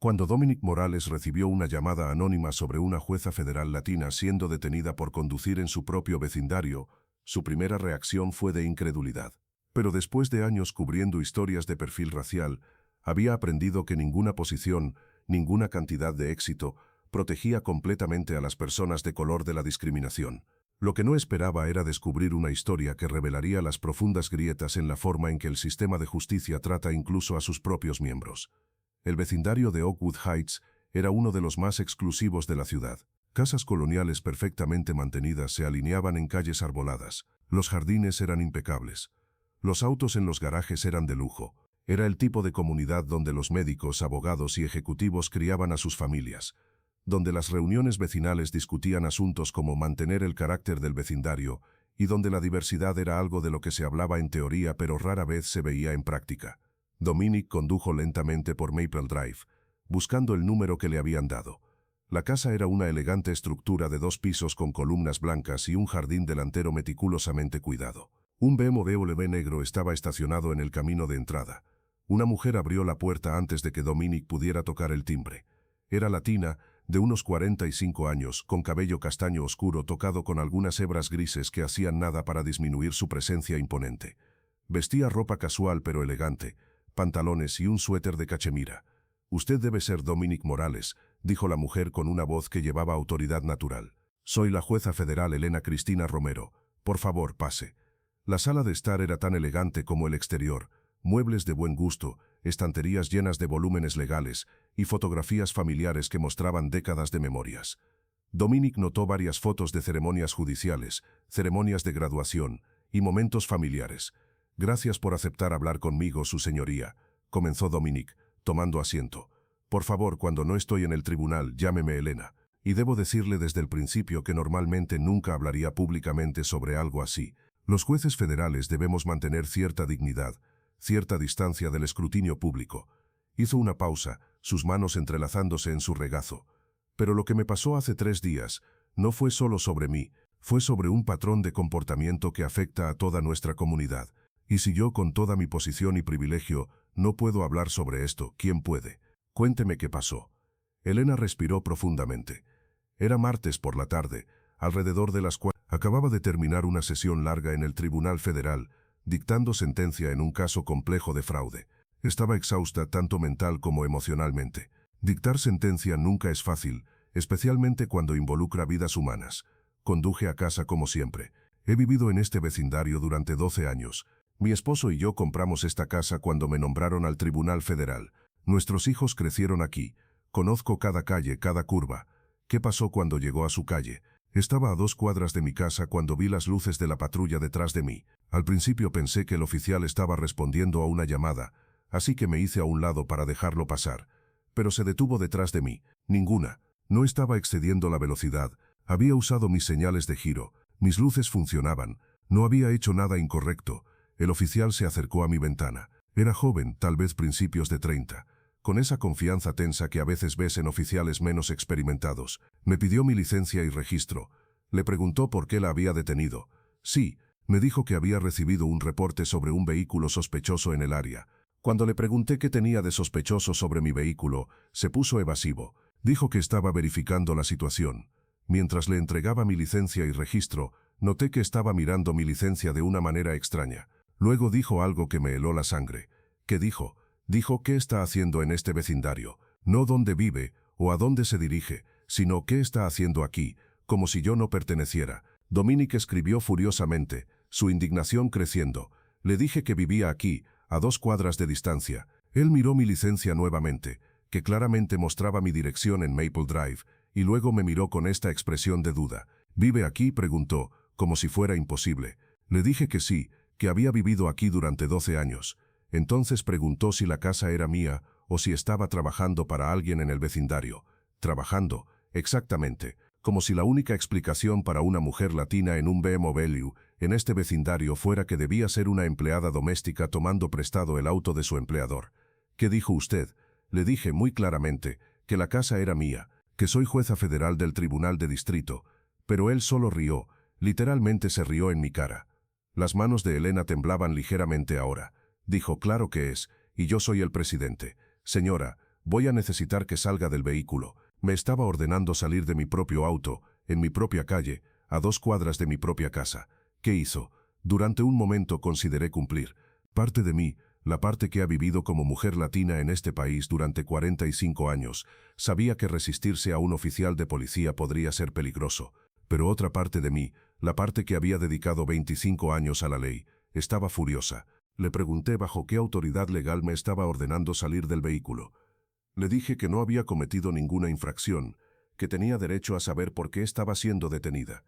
Cuando Dominic Morales recibió una llamada anónima sobre una jueza federal latina siendo detenida por conducir en su propio vecindario, su primera reacción fue de incredulidad. Pero después de años cubriendo historias de perfil racial, había aprendido que ninguna posición, ninguna cantidad de éxito, protegía completamente a las personas de color de la discriminación. Lo que no esperaba era descubrir una historia que revelaría las profundas grietas en la forma en que el sistema de justicia trata incluso a sus propios miembros. El vecindario de Oakwood Heights era uno de los más exclusivos de la ciudad. Casas coloniales perfectamente mantenidas se alineaban en calles arboladas. Los jardines eran impecables. Los autos en los garajes eran de lujo. Era el tipo de comunidad donde los médicos, abogados y ejecutivos criaban a sus familias, donde las reuniones vecinales discutían asuntos como mantener el carácter del vecindario y donde la diversidad era algo de lo que se hablaba en teoría pero rara vez se veía en práctica. Dominic condujo lentamente por Maple Drive, buscando el número que le habían dado. La casa era una elegante estructura de 2 pisos con columnas blancas y un jardín delantero meticulosamente cuidado. Un BMW negro estaba estacionado en el camino de entrada. Una mujer abrió la puerta antes de que Dominic pudiera tocar el timbre. Era latina, de unos 45 años, con cabello castaño oscuro tocado con algunas hebras grises que hacían nada para disminuir su presencia imponente. Vestía ropa casual pero elegante, pantalones y un suéter de cachemira. «Usted debe ser Dominic Morales», dijo la mujer con una voz que llevaba autoridad natural. «Soy la jueza federal Elena Cristina Romero. Por favor, pase». La sala de estar era tan elegante como el exterior, muebles de buen gusto, estanterías llenas de volúmenes legales y fotografías familiares que mostraban décadas de memorias. Dominic notó varias fotos de ceremonias judiciales, ceremonias de graduación y momentos familiares. «Gracias por aceptar hablar conmigo, su señoría», comenzó Dominic, tomando asiento. «Por favor, cuando no estoy en el tribunal, llámeme Elena. Y debo decirle desde el principio que normalmente nunca hablaría públicamente sobre algo así. Los jueces federales debemos mantener cierta dignidad, cierta distancia del escrutinio público». Hizo una pausa, sus manos entrelazándose en su regazo. «Pero lo que me pasó hace 3 días no fue solo sobre mí, fue sobre un patrón de comportamiento que afecta a toda nuestra comunidad. Y si yo, con toda mi posición y privilegio, no puedo hablar sobre esto, ¿quién puede? Cuénteme qué pasó». Elena respiró profundamente. Era martes por la tarde, alrededor de las 4. Acababa de terminar una sesión larga en el Tribunal Federal, dictando sentencia en un caso complejo de fraude. Estaba exhausta tanto mental como emocionalmente. Dictar sentencia nunca es fácil, especialmente cuando involucra vidas humanas. Conduje a casa como siempre. He vivido en este vecindario durante 12 años. Mi esposo y yo compramos esta casa cuando me nombraron al Tribunal Federal. Nuestros hijos crecieron aquí. Conozco cada calle, cada curva. ¿Qué pasó cuando llegó a su calle? Estaba a 2 cuadras de mi casa cuando vi las luces de la patrulla detrás de mí. Al principio pensé que el oficial estaba respondiendo a una llamada, así que me hice a un lado para dejarlo pasar. Pero se detuvo detrás de mí. Ninguna. No estaba excediendo la velocidad. Había usado mis señales de giro. Mis luces funcionaban. No había hecho nada incorrecto. El oficial se acercó a mi ventana. Era joven, tal vez principios de 30. Con esa confianza tensa que a veces ves en oficiales menos experimentados. Me pidió mi licencia y registro. Le preguntó por qué la había detenido. Sí, me dijo que había recibido un reporte sobre un vehículo sospechoso en el área. Cuando le pregunté qué tenía de sospechoso sobre mi vehículo, se puso evasivo. Dijo que estaba verificando la situación. Mientras le entregaba mi licencia y registro, noté que estaba mirando mi licencia de una manera extraña. Luego dijo algo que me heló la sangre. ¿Qué dijo? Dijo qué está haciendo en este vecindario, no dónde vive o a dónde se dirige, sino qué está haciendo aquí, como si yo no perteneciera. Dominic escribió furiosamente, su indignación creciendo. Le dije que vivía aquí, a 2 cuadras de distancia. Él miró mi licencia nuevamente, que claramente mostraba mi dirección en Maple Drive, y luego me miró con esta expresión de duda. ¿Vive aquí?, preguntó, como si fuera imposible. Le dije que sí, que había vivido aquí durante 12 años. Entonces preguntó si la casa era mía o si estaba trabajando para alguien en el vecindario. Trabajando, exactamente, como si la única explicación para una mujer latina en un BMW en este vecindario fuera que debía ser una empleada doméstica tomando prestado el auto de su empleador. ¿Qué dijo usted? Le dije muy claramente que la casa era mía, que soy jueza federal del Tribunal de Distrito, pero él solo rió, literalmente se rió en mi cara. Las manos de Elena temblaban ligeramente ahora. Dijo, claro que es, y yo soy el presidente. Señora, voy a necesitar que salga del vehículo. Me estaba ordenando salir de mi propio auto, en mi propia calle, a 2 cuadras de mi propia casa. ¿Qué hizo? Durante un momento consideré cumplir. Parte de mí, la parte que ha vivido como mujer latina en este país durante 45 años, sabía que resistirse a un oficial de policía podría ser peligroso. Pero otra parte de mí, la parte que había dedicado 25 años a la ley, estaba furiosa. Le pregunté bajo qué autoridad legal me estaba ordenando salir del vehículo. Le dije que no había cometido ninguna infracción, que tenía derecho a saber por qué estaba siendo detenida.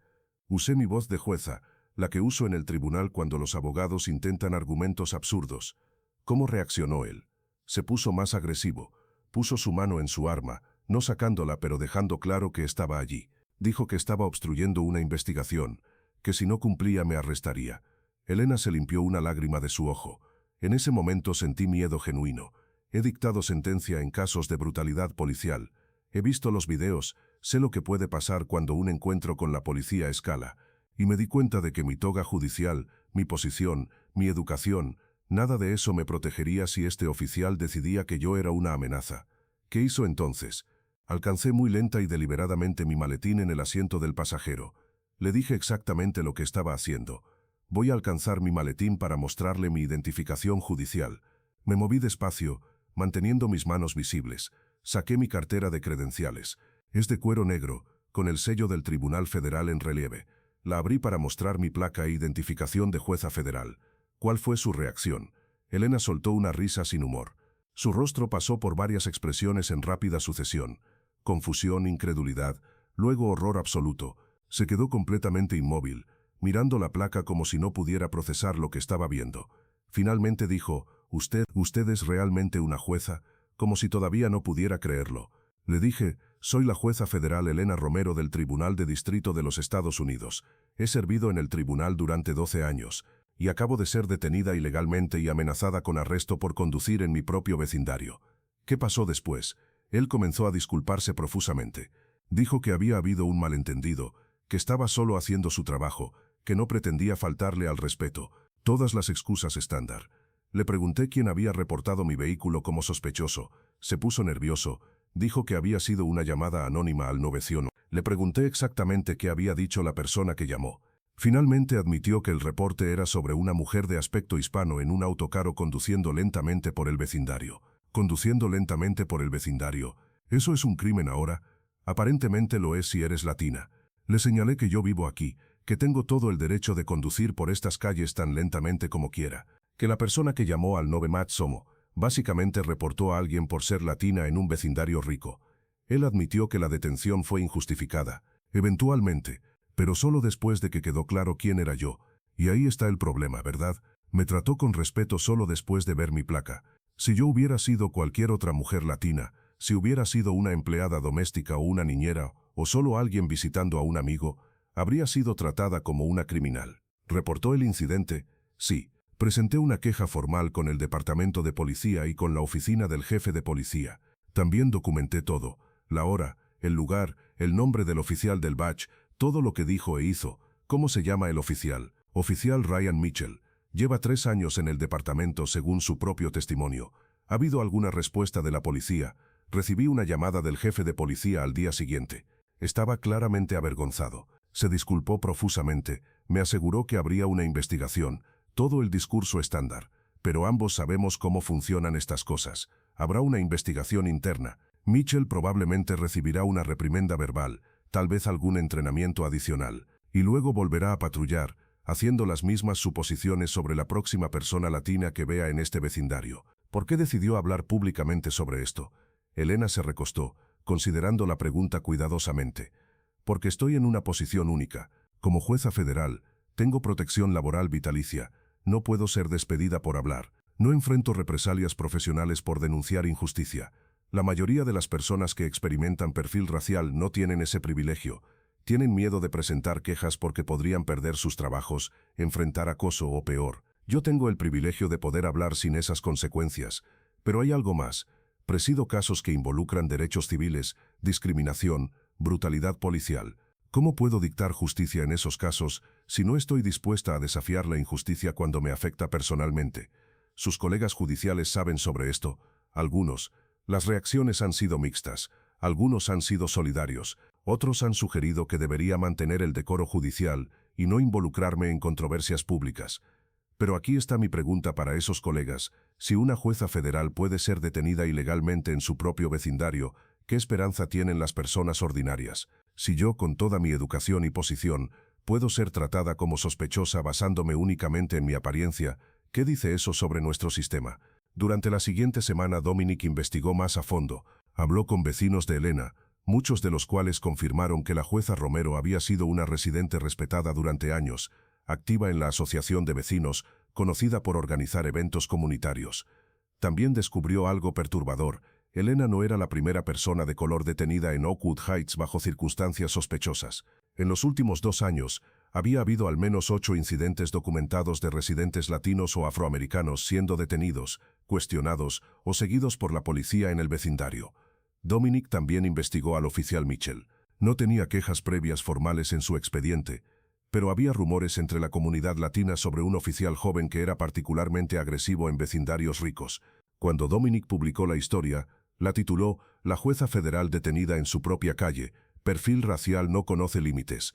Usé mi voz de jueza, la que uso en el tribunal cuando los abogados intentan argumentos absurdos. ¿Cómo reaccionó él? Se puso más agresivo. Puso su mano en su arma, no sacándola pero dejando claro que estaba allí. Dijo que estaba obstruyendo una investigación, que si no cumplía me arrestaría. Elena se limpió una lágrima de su ojo. En ese momento sentí miedo genuino. He dictado sentencia en casos de brutalidad policial. He visto los videos, sé lo que puede pasar cuando un encuentro con la policía escala. Y me di cuenta de que mi toga judicial, mi posición, mi educación, nada de eso me protegería si este oficial decidía que yo era una amenaza. ¿Qué hizo entonces? Alcancé muy lenta y deliberadamente mi maletín en el asiento del pasajero. Le dije exactamente lo que estaba haciendo. Voy a alcanzar mi maletín para mostrarle mi identificación judicial. Me moví despacio, manteniendo mis manos visibles. Saqué mi cartera de credenciales. Es de cuero negro, con el sello del Tribunal Federal en relieve. La abrí para mostrar mi placa e identificación de jueza federal. ¿Cuál fue su reacción? Elena soltó una risa sin humor. Su rostro pasó por varias expresiones en rápida sucesión. Confusión, incredulidad, luego horror absoluto. Se quedó completamente inmóvil, mirando la placa como si no pudiera procesar lo que estaba viendo. Finalmente dijo, ¿Usted es realmente una jueza? Como si todavía no pudiera creerlo. Le dije, soy la jueza federal Elena Romero del Tribunal de Distrito de los Estados Unidos. He servido en el tribunal durante 12 años, y acabo de ser detenida ilegalmente y amenazada con arresto por conducir en mi propio vecindario. ¿Qué pasó después? Él comenzó a disculparse profusamente. Dijo que había habido un malentendido, que estaba solo haciendo su trabajo, que no pretendía faltarle al respeto. Todas las excusas estándar. Le pregunté quién había reportado mi vehículo como sospechoso. Se puso nervioso. Dijo que había sido una llamada anónima al 911. Le pregunté exactamente qué había dicho la persona que llamó. Finalmente admitió que el reporte era sobre una mujer de aspecto hispano en un autocaro conduciendo lentamente por el vecindario. Conduciendo lentamente por el vecindario. ¿Eso es un crimen ahora? Aparentemente lo es si eres latina. Le señalé que yo vivo aquí, que tengo todo el derecho de conducir por estas calles tan lentamente como quiera. Que la persona que llamó al 911 básicamente reportó a alguien por ser latina en un vecindario rico. Él admitió que la detención fue injustificada, eventualmente, pero solo después de que quedó claro quién era yo. Y ahí está el problema, ¿verdad? Me trató con respeto solo después de ver mi placa. Si yo hubiera sido cualquier otra mujer latina, si hubiera sido una empleada doméstica o una niñera, o solo alguien visitando a un amigo, habría sido tratada como una criminal. ¿Reportó el incidente? Sí. Presenté una queja formal con el departamento de policía y con la oficina del jefe de policía. También documenté todo, la hora, el lugar, el nombre del oficial del badge, todo lo que dijo e hizo. ¿Cómo se llama el oficial? Oficial Ryan Mitchell. Lleva 3 años en el departamento según su propio testimonio. ¿Ha habido alguna respuesta de la policía? Recibí una llamada del jefe de policía al día siguiente. Estaba claramente avergonzado. Se disculpó profusamente. Me aseguró que habría una investigación. Todo el discurso estándar. Pero ambos sabemos cómo funcionan estas cosas. Habrá una investigación interna. Mitchell probablemente recibirá una reprimenda verbal, tal vez algún entrenamiento adicional, y luego volverá a patrullar, haciendo las mismas suposiciones sobre la próxima persona latina que vea en este vecindario. ¿Por qué decidió hablar públicamente sobre esto? Elena se recostó, considerando la pregunta cuidadosamente. Porque estoy en una posición única. Como jueza federal, tengo protección laboral vitalicia. No puedo ser despedida por hablar. No enfrento represalias profesionales por denunciar injusticia. La mayoría de las personas que experimentan perfil racial no tienen ese privilegio. Tienen miedo de presentar quejas porque podrían perder sus trabajos, enfrentar acoso o peor. Yo tengo el privilegio de poder hablar sin esas consecuencias. Pero hay algo más. Presido casos que involucran derechos civiles, discriminación, brutalidad policial. ¿Cómo puedo dictar justicia en esos casos si no estoy dispuesta a desafiar la injusticia cuando me afecta personalmente? Sus colegas judiciales saben sobre esto, algunos, Las reacciones han sido mixtas. Algunos han sido solidarios, otros han sugerido que debería mantener el decoro judicial y no involucrarme en controversias públicas. Pero aquí está mi pregunta para esos colegas. Si una jueza federal puede ser detenida ilegalmente en su propio vecindario, ¿qué esperanza tienen las personas ordinarias? Si yo, con toda mi educación y posición, puedo ser tratada como sospechosa basándome únicamente en mi apariencia, ¿qué dice eso sobre nuestro sistema? Durante la siguiente semana Dominic investigó más a fondo. Habló con vecinos de Elena, muchos de los cuales confirmaron que la jueza Romero había sido una residente respetada durante años, activa en la asociación de vecinos, conocida por organizar eventos comunitarios. También descubrió algo perturbador. Elena no era la primera persona de color detenida en Oakwood Heights bajo circunstancias sospechosas. En los últimos 2 años, había habido al menos 8 incidentes documentados de residentes latinos o afroamericanos siendo detenidos, cuestionados o seguidos por la policía en el vecindario. Dominic también investigó al oficial Mitchell. No tenía quejas previas formales en su expediente, pero había rumores entre la comunidad latina sobre un oficial joven que era particularmente agresivo en vecindarios ricos. Cuando Dominic publicó la historia, la tituló «La jueza federal detenida en su propia calle, perfil racial no conoce límites».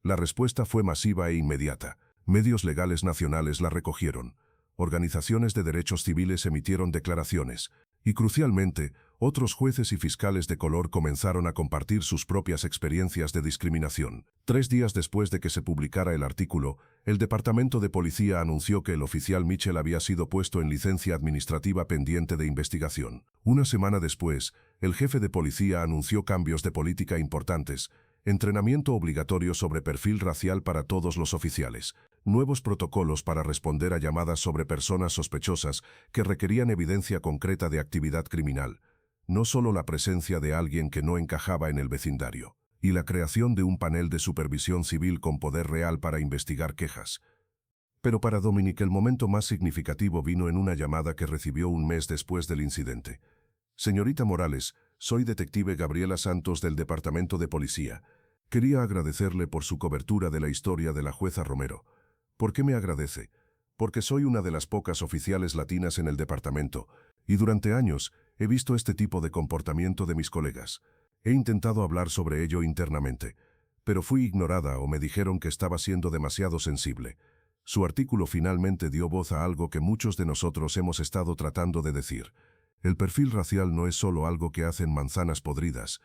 La respuesta fue masiva e inmediata. Medios legales nacionales la recogieron. Organizaciones de derechos civiles emitieron declaraciones. Y crucialmente, otros jueces y fiscales de color comenzaron a compartir sus propias experiencias de discriminación. 3 días después de que se publicara el artículo, el Departamento de Policía anunció que el oficial Mitchell había sido puesto en licencia administrativa pendiente de investigación. Una semana después, el jefe de policía anunció cambios de política importantes: entrenamiento obligatorio sobre perfil racial para todos los oficiales, nuevos protocolos para responder a llamadas sobre personas sospechosas que requerían evidencia concreta de actividad criminal, no solo la presencia de alguien que no encajaba en el vecindario, y la creación de un panel de supervisión civil con poder real para investigar quejas. Pero para Dominic el momento más significativo vino en una llamada que recibió un mes después del incidente. «Señorita Morales, soy detective Gabriela Santos del Departamento de Policía. Quería agradecerle por su cobertura de la historia de la jueza Romero». «¿Por qué me agradece?» «Porque soy una de las pocas oficiales latinas en el departamento, y durante años he visto este tipo de comportamiento de mis colegas. He intentado hablar sobre ello internamente, pero fui ignorada o me dijeron que estaba siendo demasiado sensible». Su artículo finalmente dio voz a algo que muchos de nosotros hemos estado tratando de decir. El perfil racial no es solo algo que hacen manzanas podridas,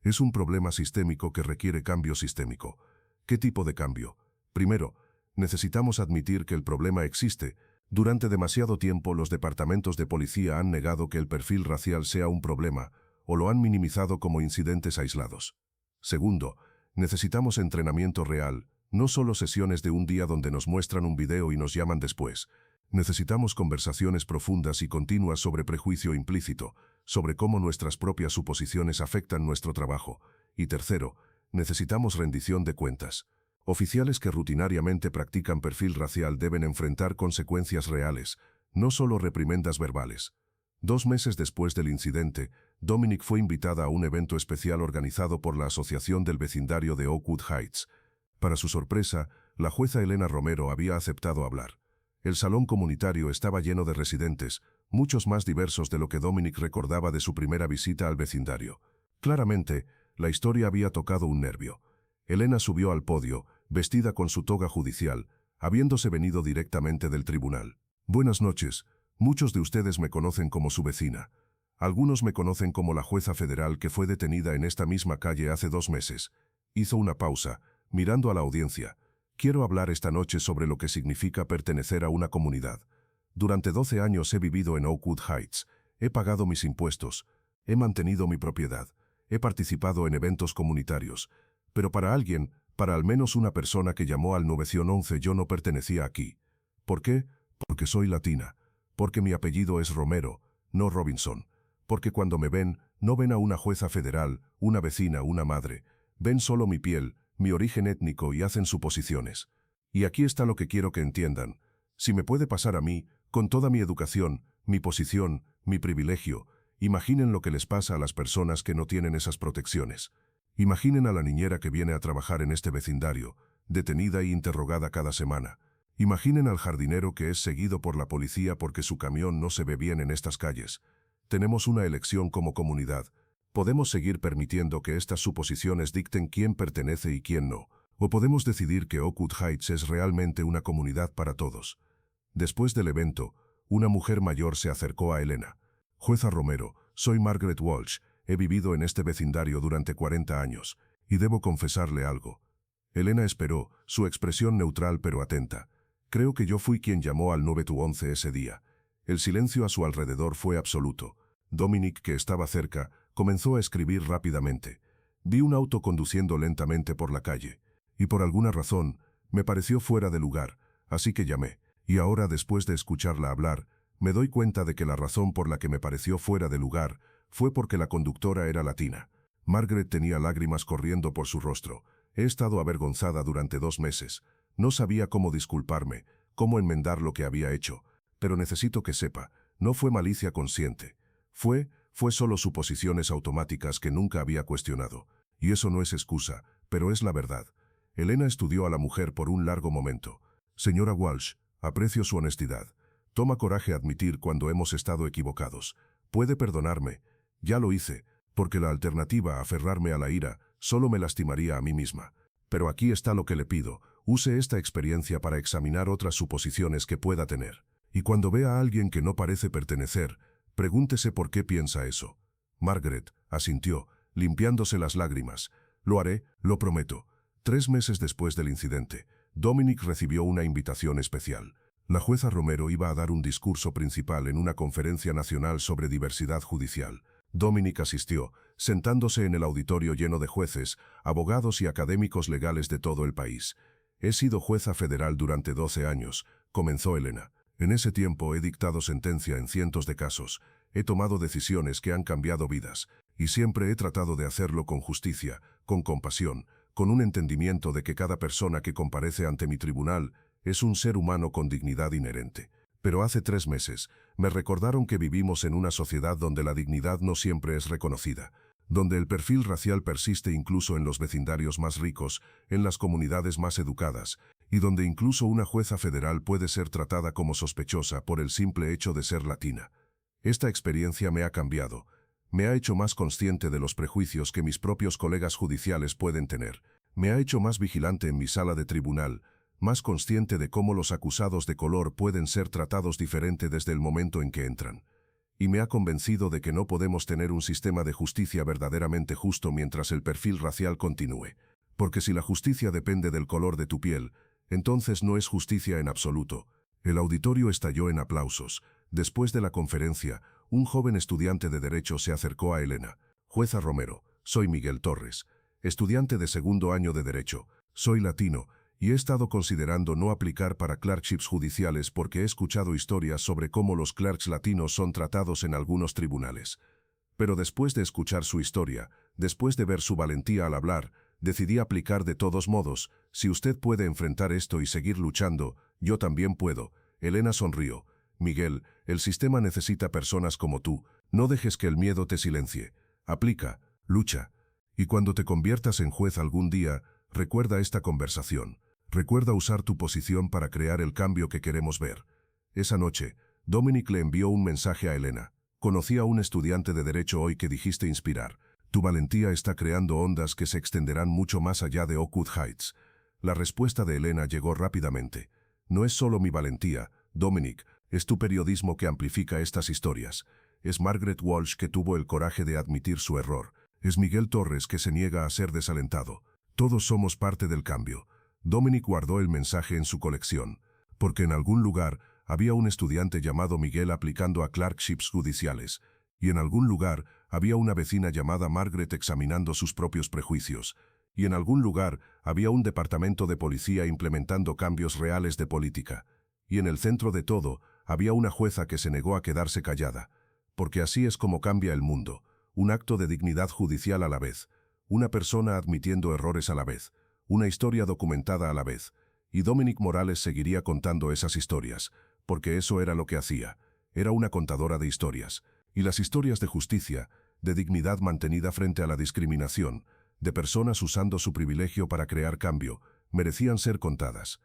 es un problema sistémico que requiere cambio sistémico. ¿Qué tipo de cambio? Primero, necesitamos admitir que el problema existe. Durante demasiado tiempo los departamentos de policía han negado que el perfil racial sea un problema, o lo han minimizado como incidentes aislados. Segundo, necesitamos entrenamiento real, no solo sesiones de un día donde nos muestran un video y nos llaman después. Necesitamos conversaciones profundas y continuas sobre prejuicio implícito, sobre cómo nuestras propias suposiciones afectan nuestro trabajo. Y tercero, necesitamos rendición de cuentas. Oficiales que rutinariamente practican perfil racial deben enfrentar consecuencias reales, no solo reprimendas verbales. 2 meses después del incidente, Dominic fue invitada a un evento especial organizado por la Asociación del Vecindario de Oakwood Heights. Para su sorpresa, la jueza Elena Romero había aceptado hablar. El salón comunitario estaba lleno de residentes, muchos más diversos de lo que Dominic recordaba de su primera visita al vecindario. Claramente, la historia había tocado un nervio. Elena subió al podio, vestida con su toga judicial, habiéndose venido directamente del tribunal. «Buenas noches. Muchos de ustedes me conocen como su vecina. Algunos me conocen como la jueza federal que fue detenida en esta misma calle hace 2 meses». Hizo una pausa, mirando a la audiencia. «Quiero hablar esta noche sobre lo que significa pertenecer a una comunidad. Durante 12 años he vivido en Oakwood Heights, he pagado mis impuestos, he mantenido mi propiedad, he participado en eventos comunitarios, pero para alguien, para al menos una persona que llamó al 911, yo no pertenecía aquí. ¿Por qué? Porque soy latina, porque mi apellido es Romero, no Robinson, porque cuando me ven, no ven a una jueza federal, una vecina, una madre, ven solo mi piel, mi origen étnico y hacen suposiciones. Y aquí está lo que quiero que entiendan. Si me puede pasar a mí, con toda mi educación, mi posición, mi privilegio, imaginen lo que les pasa a las personas que no tienen esas protecciones. Imaginen a la niñera que viene a trabajar en este vecindario, detenida e interrogada cada semana. Imaginen al jardinero que es seguido por la policía porque su camión no se ve bien en estas calles. Tenemos una elección como comunidad. Podemos seguir permitiendo que estas suposiciones dicten quién pertenece y quién no. O podemos decidir que Oakwood Heights es realmente una comunidad para todos. Después del evento, una mujer mayor se acercó a Elena. Jueza Romero, soy Margaret Walsh. He vivido en este vecindario durante 40 años, y debo confesarle algo. Elena esperó, su expresión neutral pero atenta. Creo que yo fui quien llamó al 911 ese día. El silencio a su alrededor fue absoluto. Dominic, que estaba cerca, comenzó a escribir rápidamente. Vi un auto conduciendo lentamente por la calle, y por alguna razón, me pareció fuera de lugar, así que llamé. Y ahora, después de escucharla hablar, me doy cuenta de que la razón por la que me pareció fuera de lugar fue porque la conductora era latina. Margaret tenía lágrimas corriendo por su rostro. He estado avergonzada durante 2 meses. No sabía cómo disculparme, cómo enmendar lo que había hecho. Pero necesito que sepa, no fue malicia consciente. Fue solo suposiciones automáticas que nunca había cuestionado. Y eso no es excusa, pero es la verdad. Elena estudió a la mujer por un largo momento. Señora Walsh, aprecio su honestidad. Toma coraje admitir cuando hemos estado equivocados. Puede perdonarme. Ya lo hice, porque la alternativa a aferrarme a la ira solo me lastimaría a mí misma. Pero aquí está lo que le pido. Use esta experiencia para examinar otras suposiciones que pueda tener. Y cuando vea a alguien que no parece pertenecer, pregúntese por qué piensa eso. Margaret asintió, limpiándose las lágrimas. Lo haré, lo prometo. 3 meses después del incidente, Dominic recibió una invitación especial. La jueza Romero iba a dar un discurso principal en una conferencia nacional sobre diversidad judicial. Dominic asistió, sentándose en el auditorio lleno de jueces, abogados y académicos legales de todo el país. He sido jueza federal durante 12 años, comenzó Elena. En ese tiempo he dictado sentencia en cientos de casos, he tomado decisiones que han cambiado vidas, y siempre he tratado de hacerlo con justicia, con compasión, con un entendimiento de que cada persona que comparece ante mi tribunal es un ser humano con dignidad inherente. Pero hace 3 meses, me recordaron que vivimos en una sociedad donde la dignidad no siempre es reconocida, donde el perfil racial persiste incluso en los vecindarios más ricos, en las comunidades más educadas, y donde incluso una jueza federal puede ser tratada como sospechosa por el simple hecho de ser latina. Esta experiencia me ha cambiado. Me ha hecho más consciente de los prejuicios que mis propios colegas judiciales pueden tener. Me ha hecho más vigilante en mi sala de tribunal, más consciente de cómo los acusados de color pueden ser tratados diferente desde el momento en que entran. Y me ha convencido de que no podemos tener un sistema de justicia verdaderamente justo mientras el perfil racial continúe. Porque si la justicia depende del color de tu piel, entonces no es justicia en absoluto. El auditorio estalló en aplausos. Después de la conferencia, un joven estudiante de Derecho se acercó a Elena. Jueza Romero, soy Miguel Torres, estudiante de 2º año de Derecho. Soy latino, y he estado considerando no aplicar para clerkships judiciales porque he escuchado historias sobre cómo los clerks latinos son tratados en algunos tribunales. Pero después de escuchar su historia, después de ver su valentía al hablar, decidí aplicar de todos modos. Si usted puede enfrentar esto y seguir luchando, yo también puedo. Elena sonrió. Miguel, el sistema necesita personas como tú. No dejes que el miedo te silencie. Aplica, lucha. Y cuando te conviertas en juez algún día, recuerda esta conversación. Recuerda usar tu posición para crear el cambio que queremos ver. Esa noche, Dominic le envió un mensaje a Elena. Conocí a un estudiante de Derecho hoy que dijiste inspirar. Tu valentía está creando ondas que se extenderán mucho más allá de Oakwood Heights. La respuesta de Elena llegó rápidamente. No es solo mi valentía, Dominic, es tu periodismo que amplifica estas historias. Es Margaret Walsh que tuvo el coraje de admitir su error. Es Miguel Torres que se niega a ser desalentado. Todos somos parte del cambio. Dominic guardó el mensaje en su colección, porque en algún lugar había un estudiante llamado Miguel aplicando a clerkships judiciales, y en algún lugar había una vecina llamada Margaret examinando sus propios prejuicios, y en algún lugar había un departamento de policía implementando cambios reales de política, y en el centro de todo había una jueza que se negó a quedarse callada, porque así es como cambia el mundo, un acto de dignidad judicial a la vez, una persona admitiendo errores a la vez, una historia documentada a la vez, y Dominic Morales seguiría contando esas historias, porque eso era lo que hacía, era una contadora de historias, y las historias de justicia, de dignidad mantenida frente a la discriminación, de personas usando su privilegio para crear cambio, merecían ser contadas.